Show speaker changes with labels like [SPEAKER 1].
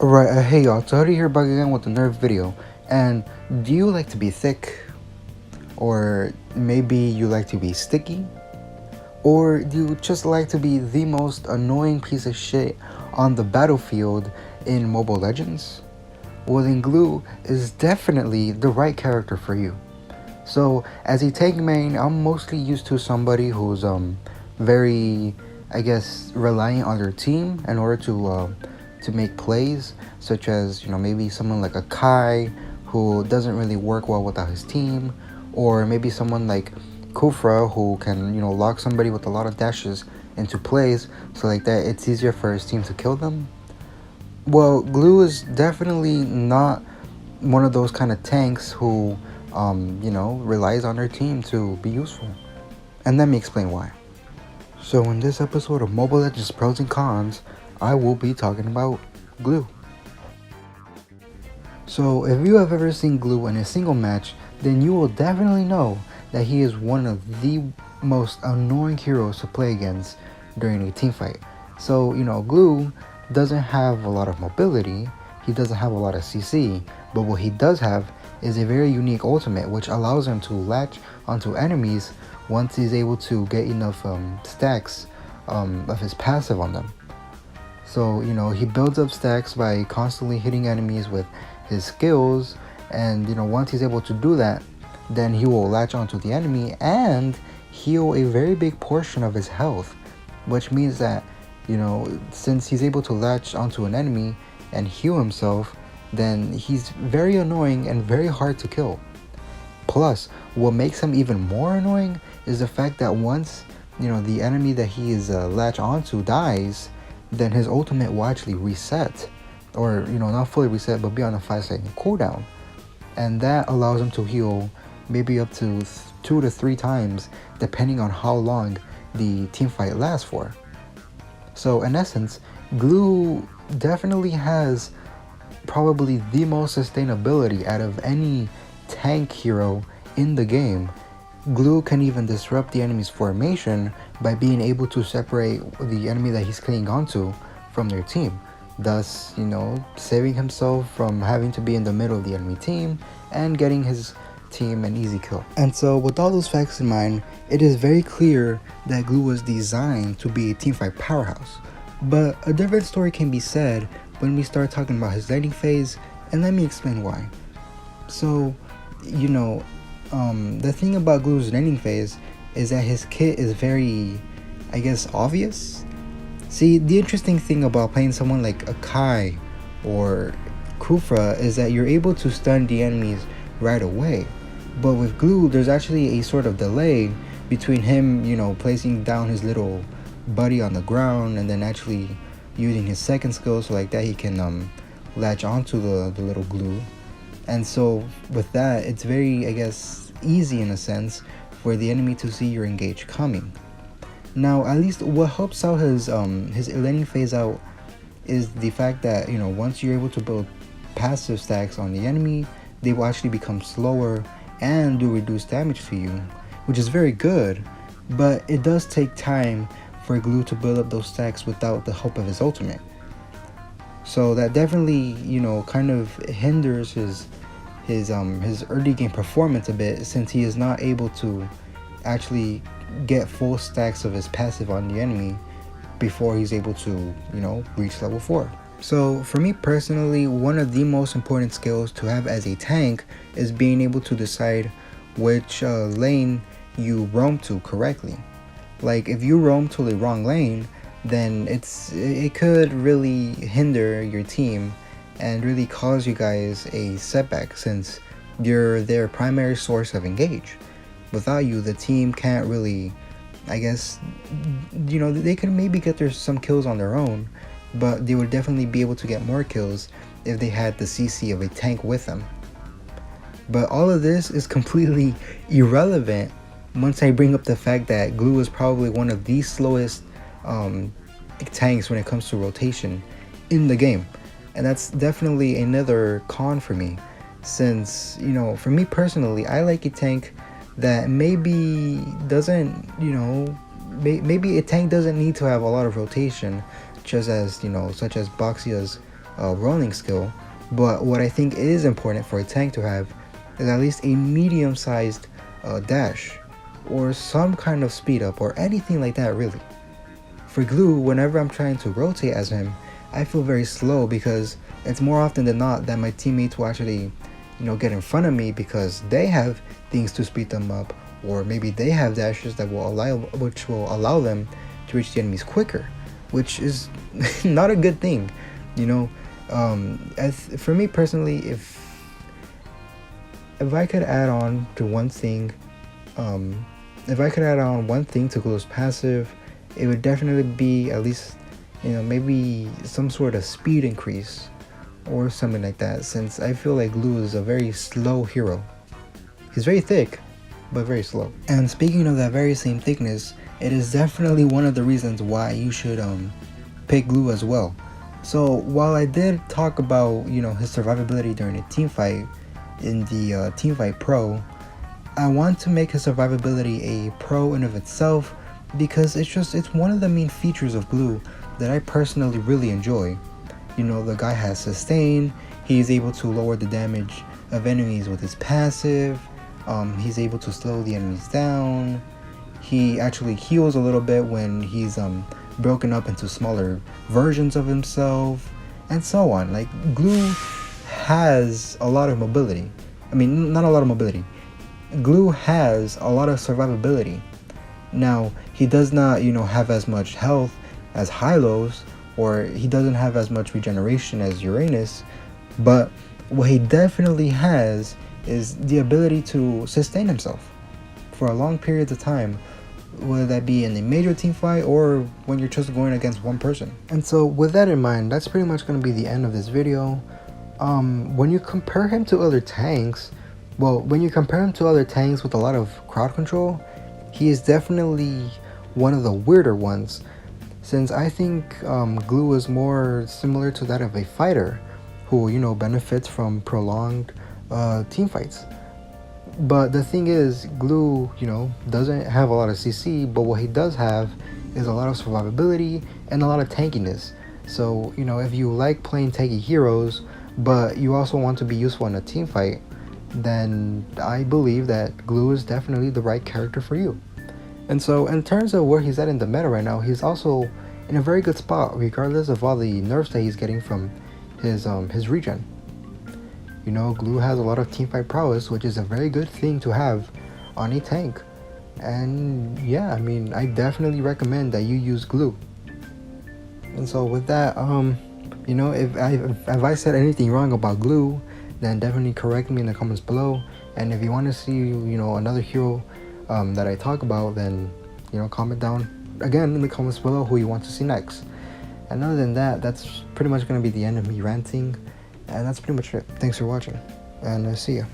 [SPEAKER 1] Alright, hey y'all, so here back again with another video. And do you like to be thick? Or maybe you like to be sticky? Or do you just like to be the most annoying piece of shit on the battlefield in Mobile Legends? Well then Gloo is definitely the right character for you. So as a tank main, I'm mostly used to somebody who's very, I guess, reliant on their team in order to make plays, such as, maybe someone like a Kai who doesn't really work well without his team, or maybe someone like Kufra who can, lock somebody with a lot of dashes into plays, so like that it's easier for his team to kill them. Well, Gloo is definitely not one of those kind of tanks who, relies on their team to be useful. And let me explain why. So in this episode of Mobile Legends Pros and Cons, I will be talking about Gloo. So if you have ever seen Gloo in a single match, then you will definitely know that he is one of the most annoying heroes to play against during a team fight. So, Gloo doesn't have a lot of mobility, he doesn't have a lot of CC, but what he does have is a very unique ultimate which allows him to latch onto enemies once he's able to get enough stacks of his passive on them. So, he builds up stacks by constantly hitting enemies with his skills, and, once he's able to do that, then he will latch onto the enemy and heal a very big portion of his health, which means that, since he's able to latch onto an enemy and heal himself, then he's very annoying and very hard to kill. Plus, what makes him even more annoying is the fact that once, the enemy that he is latched onto dies, then his ultimate will actually reset, or not fully reset, but be on a 5-second cooldown, and that allows him to heal maybe up to 2 to 3 times depending on how long the team fight lasts for. So in essence, Gloo definitely has probably the most sustainability out of any tank hero in the game. Gloo can even disrupt the enemy's formation by being able to separate the enemy that he's clinging onto from their team, thus, saving himself from having to be in the middle of the enemy team and getting his team an easy kill. And so with all those facts in mind, it is very clear that Gloo was designed to be a teamfight powerhouse. But a different story can be said when we start talking about his laning phase, and let me explain why. So, the thing about Gloo's laning phase is that his kit is very, I guess, obvious. See, the interesting thing about playing someone like a Kai or Kufra is that you're able to stun the enemies right away. But with Gloo, there's actually a sort of delay between him, placing down his little buddy on the ground and then actually using his second skill, so like that he can latch onto the little Gloo. And so with that, it's very, I guess, easy in a sense for the enemy to see your engage coming. Now, at least what helps out his laning phase out is the fact that, once you're able to build passive stacks on the enemy, they will actually become slower and do reduced damage to you, which is very good, but it does take time for Gloo to build up those stacks without the help of his ultimate. So that definitely, kind of hinders his early game performance a bit, since he is not able to actually get full stacks of his passive on the enemy before he's able to, reach level 4. So for me personally, one of the most important skills to have as a tank is being able to decide which lane you roam to correctly. Like, if you roam to the wrong lane, then it could really hinder your team and really cause you guys a setback, since you're their primary source of engage. Without you, the team can't really, I guess, they can maybe get some kills on their own, but they would definitely be able to get more kills if they had the CC of a tank with them. But all of this is completely irrelevant once I bring up the fact that Gloo is probably one of the slowest tanks when it comes to rotation in the game. And that's definitely another con for me, since, for me personally, I like a tank that maybe doesn't, maybe a tank doesn't need to have a lot of rotation, such as Boxia's rolling skill. But what I think is important for a tank to have is at least a medium-sized dash, or some kind of speed up, or anything like that really. For Gloo, whenever I'm trying to rotate as him, I feel very slow because it's more often than not that my teammates will actually, get in front of me because they have things to speed them up, or maybe they have dashes that will allow them to reach the enemies quicker, which is not a good thing, for me personally, if I could add on to one thing, to Gloo's passive, it would definitely be at least, maybe some sort of speed increase or something like that, since I feel like Gloo is a very slow hero. He's very thick, but very slow. And speaking of that very same thickness, it is definitely one of the reasons why you should pick Gloo as well. So while I did talk about, his survivability during a team fight in the Teamfight Pro, I want to make his survivability a pro in of itself, because it's one of the main features of Gloo that I personally really enjoy. The guy has sustain, he's able to lower the damage of enemies with his passive, he's able to slow the enemies down, he actually heals a little bit when he's broken up into smaller versions of himself, and so on. Like, Gloo has a lot of mobility. I mean, not a lot of mobility. Gloo has a lot of survivability. Now, he does not, have as much health as Hylos, or he doesn't have as much regeneration as Uranus, but what he definitely has is the ability to sustain himself for a long periods of time, whether that be in a major team fight or when you're just going against one person. And so with that in mind, that's pretty much going to be the end of this video. When you compare him to other tanks, with a lot of crowd control, he is definitely one of the weirder ones, since I think Gloo is more similar to that of a fighter who, benefits from prolonged team fights. But the thing is, Gloo, doesn't have a lot of CC, but what he does have is a lot of survivability and a lot of tankiness. So, if you like playing tanky heroes, but you also want to be useful in a team fight, then I believe that Gloo is definitely the right character for you. And so, in terms of where he's at in the meta right now, he's also in a very good spot, regardless of all the nerfs that he's getting from his regen. Gloo has a lot of teamfight prowess, which is a very good thing to have on a tank. And yeah, I mean, I definitely recommend that you use Gloo. And so with that, if I said anything wrong about Gloo, then definitely correct me in the comments below. And if you want to see, another hero that I talk about, then, comment down again in the comments below who you want to see next. And other than that, that's pretty much going to be the end of me ranting. And that's pretty much it. Thanks for watching, and see ya.